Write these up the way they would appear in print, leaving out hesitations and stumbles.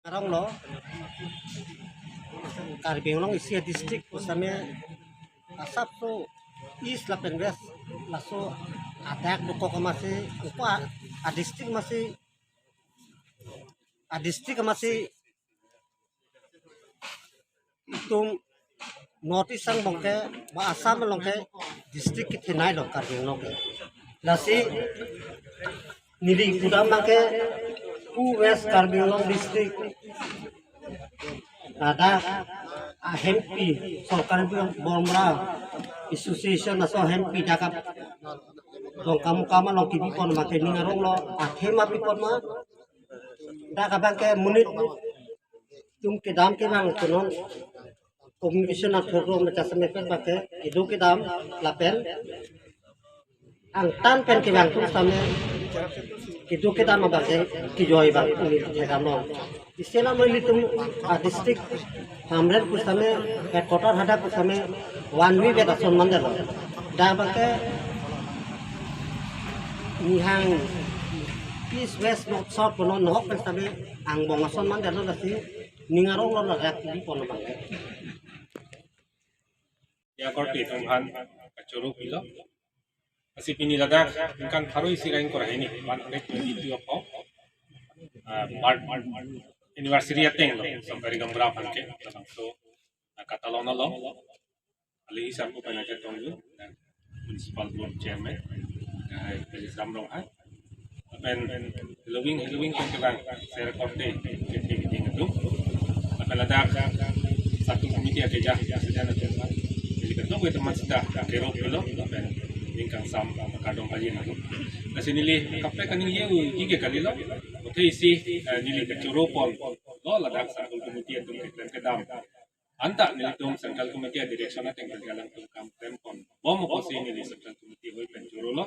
Sekarang lo Karbi Anglong isi distrik usamanya asap tu is lapen west laso adak duko ka masih uko a distrik masih tung notice sang bongke ba asam longke distrik kithinai lo Karbi Anglong ke lasi nili kudam mangke west Karbi Anglong distrik ada hempi सरकार बोमरा एसोसिएशन असो hempi dakap dong kamu kama long kibi pon make ningarong lo athema pipon ma dakabang ke munit tum ke dam ke bang konon communication at program na kasame pen make idu ke dam lapen ang tan pen ke bang tum same idu ke dam ba ke ki joy bang ni ke dam lo इससे मैं तुम डिस्ट्रिक्ट हमरे कुछ समय हेडक्वार्टर हटा कुछ समय one we बेटा सम्मान दे लो डाबा के निहां ईस्ट वेस्ट नॉर्थ साउथ पनो नहक पे समय आंग बंगा सम्मान दे लो लसी निंगारों लो लगा की पनो बांगे या करते तुमहान कचोरो पिलो असि पिनी लगा इनकान थारो इसी लाइन को रहनी 122 of University ateng lo sampai gambar apa ke langsung Katalona lo ali isam ko panaja tonggu municipal board chairman dari Samrong ha apen loving kan kebang saya korte ke meeting itu akan ada satu komite aja sedana tu jadi kan tu teman sudah kero lo apen ingkang sam kadong kaji na kasi nili kapre kaning yeu gige kali lo oke isi nili kacuro pon lo ladak sangkal komite tum kedam anta nili tum sangkal komite direction na tenggal galang tum kam pon bom ko si nili sangkal komite hoy pencuro lo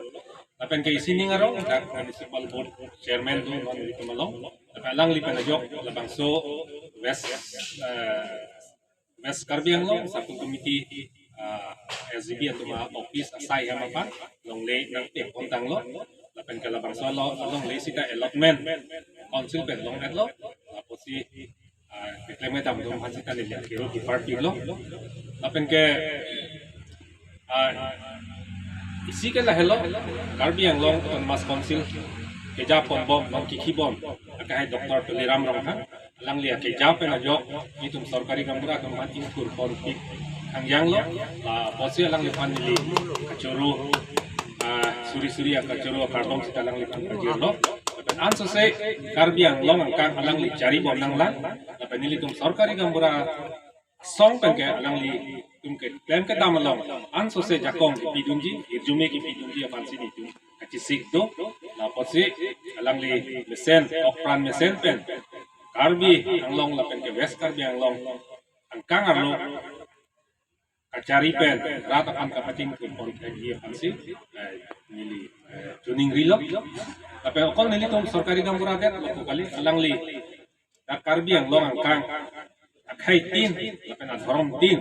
apen ke isi ningaro dak municipal board chairman tu non nili tumalong alang lipan ajok labang so west Karbi Anglong satu komite SGB atau office asai yang apa long le nang tiap kontang lo lapan kalau bangsa lo long le sita allotment council pen long net lo apa si reklame tam dong hasil kan dia kiro di party lo lapan ke isi ke lah hello Karbi Anglong mas council ke Japon bom long kiki bom akai doktor Tuliram rong ha lang lihat ke Japon ajo itu सरकारी गंबरा तो मान इंकुर politic hangyang lo posi alang lipan nili kacuru suri kacuru kardong kita alang lipan kacuru lo dan anso se Karbi Anglong angkang alang li cari bom nang lang tapi nili tum sarkari gambura song pengke alang li tum ke klaim ke dam long anso se jakong ki pidunji irjume ki pidunji apan sini tum kacisik do la posi alang li mesen okpran mesen pen Karbi Anglong la pengke west Karbi Anglong angkang arlo kacari pen rata kan kapating pun politik dia pansi nili tuning rilok tapi okol nili tom sarkari gambura det loko kali alang li Karbi Anglong angkang akai tin lapen adhorom tin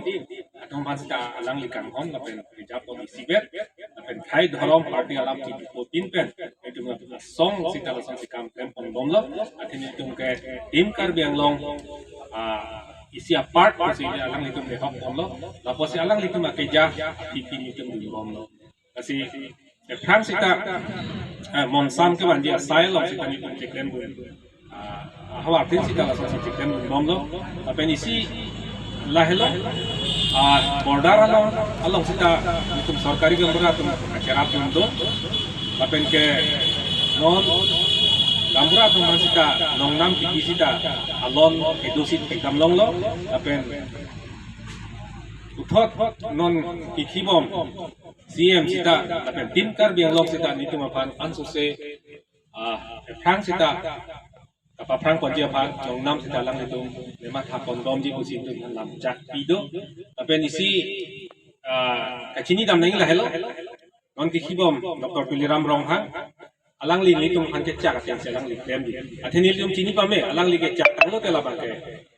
atong pansi ta alang li kan hon lapen japon isibet lapen khai dhorom party alam ti tin pen itu na song sita lasang si kam pon bomlo atin itu ke tim Karbi Anglong isi apart kasi alang litum de hok pomlo lapo si alang litum akeja pipi litum di bomlo kasi frang sita monsam ke banji asylum sita litum ceklen bu hawa tin sita laso si ceklen bu bomlo apen isi lahelo border along sita litum sarkari gambara tum acara tundo apen ke non gambura tu masita nong nam kiki sita alon edusit kekam long lo apen uthot non kiki bom CM sita apen tim Karbi Anglong sita nitu mapan anso se frang sita kapa frang konjia pan nong nam sita lang itu memang hakon dom ji kusin tu lam jak pido apen isi kacini dam nang lah hello non kiki bom Dr. Tuliram rong ha alang li tum han ke chak aten alang li klem di atheni tum chini pame alang li ke chak tanglo tela bangke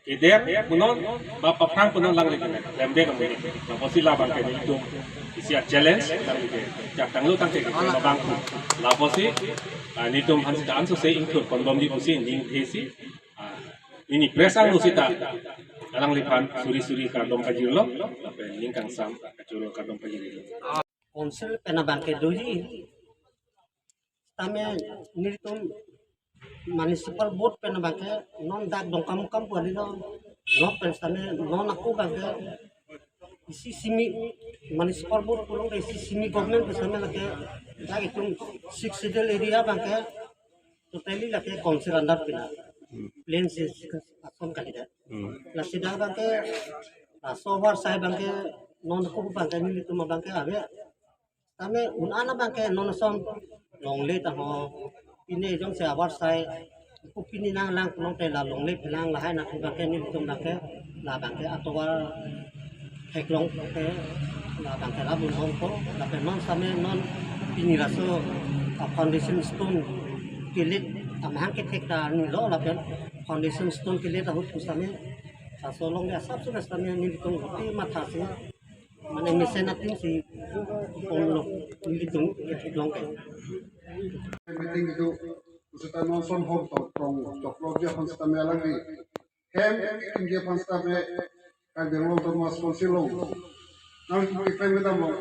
ke der punon ba paprang punon lang li klem de kam ni na posila bangke ni tum isia challenge lang li ke chak tanglo tang ke ba bang la posi ni tum han sita anso se include kondom di posi ning thesi ini presang lusita alang lipan suri-suri kardom kajirlo apa lingkang sam kacuro kardom kajirlo Konsil penabangke doji. Tame niritum municipal board penabangke non dak dong kamu buat itu. No pensane non aku bangke isi simi municipal board pulung isi simi government bersama lagi lagi itu six cedel area bangke totally lagi konsil andar pina. Plain sih ason kali dah. Lah sidang bangke software saya bangke non aku bangke niritum bangke abe. Kami unana bangke non son longle taho ini jong se abar sai ku pini nang lang nong te la longle pelang la hai na ku bangke ni tum bangke la bangke atwa heklong ke la bangke la bun hong ko la pe non same non pini raso foundation stone kilit amhang ke tek da ni lo la pe foundation stone kilit ahut ku same aso long ya sab sudah same ni tum ti matha se মানে মেসে নাতিন si polo itu long ke meeting itu kita nonton hot tong toklog dia pansta me lagi hem dia pansta me kan dia lo to mas konsilo nah kita kita mau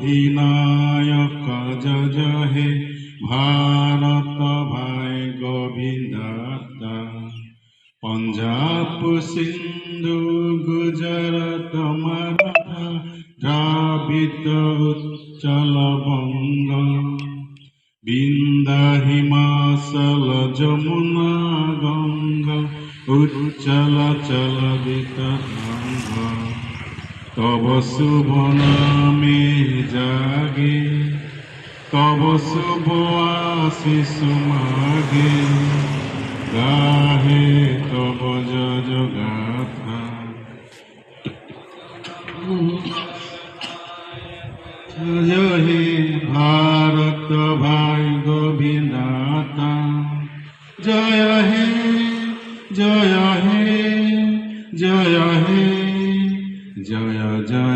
अधिनायक जय हे भारत भाई गोविंदाता पंजाब सिंधु गुजरात मराठा द्राविड उच्चल बंग बिंदा हिमाचल जमुना गंगा उच्चल चलदित तब शुभ नामे जागे तब शुभ आशीष मागे गाहे तब जय गाथा जय हे भारत भाई गोविंदाता जय हे जय हे जय हे जय जय